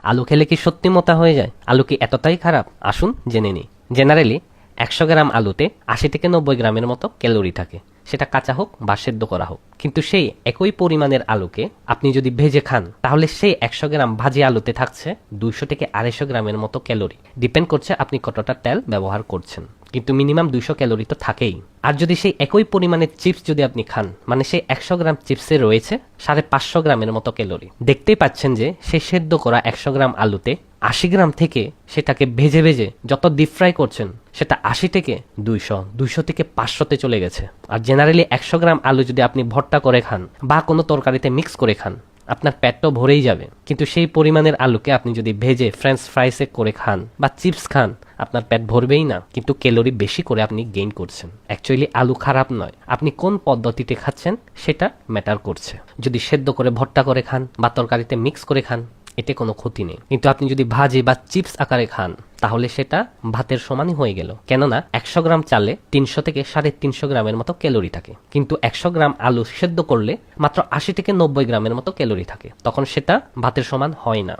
আলু খেলে কি সত্যি মোটা হয়ে যায়? আলু কি এতটাই খারাপ? আসুন জেনে নিই। জেনারেলি 100 গ্রাম আলুতে 80 থেকে 90 গ্রামের মতো ক্যালোরি থাকে, সেটা কাঁচা হোক বা সেদ্ধ করা হোক। কিন্তু সেই একই পরিমাণের আলুকে আপনি যদি ভেজে খান, তাহলে সেই 100 গ্রাম ভাজি আলুতে থাকছে 200 থেকে 250 গ্রামের মতো ক্যালোরি। ডিপেন্ড করছে আপনি কতটা তেল ব্যবহার করছেন, কিন্তু মিনিমাম 200 ক্যালোরি তো থাকেই। আর যদি সেই একই পরিমাণের চিপস যদি আপনি খান, মানে সেই 100 গ্রাম চিপসে রয়েছে 550 গ্রামের মতো ক্যালোরি। দেখতেই পাচ্ছেন যে সেই সেদ্ধ করা 100 গ্রাম আলুতে 80 গ্রাম থেকে সেটাকে ভেজে ভেজে যত ডিপ ফ্রাই করছেন, সেটা 80 থেকে 200 থেকে 500-তে চলে গেছে। আর জেনারেলি 100 গ্রাম আলু যদি আপনি ভর্তা করে খান বা কোনো তরকারিতে মিক্স করে খান, আপনার পেট তো ভরেই যাবে। কিন্তু সেই পরিমাণের আলুকে আপনি যদি ভেজে ফ্রেঞ্চ ফ্রাইসে করে খান বা চিপস খান, আপনার পেট ভরবেই না, কিন্তু ক্যালোরি বেশি করে আপনি গেইন করছেন। অ্যাকচুয়ালি আলু খারাপ নয়, আপনি কোন পদ্ধতিতে খাচ্ছেন সেটা ম্যাটার করছে। যদি সেদ্ধ করে ভর্তা করে খান বা তরকারিতে মিক্স করে খান, এতে কোনো ক্ষতি নেই। কিন্তু আপনি যদি ভাজি বা চিপস আকারে খান, তাহলে সেটা ভাতের সমানই হয়ে গেল। কেননা 100 গ্রাম চালে 300 থেকে 350 গ্রামের মতো ক্যালোরি থাকে, কিন্তু 100 গ্রাম আলু সেদ্ধ করলে মাত্র 80 থেকে 90 গ্রামের মতো ক্যালোরি থাকে। তখন সেটা ভাতের সমান হয় না।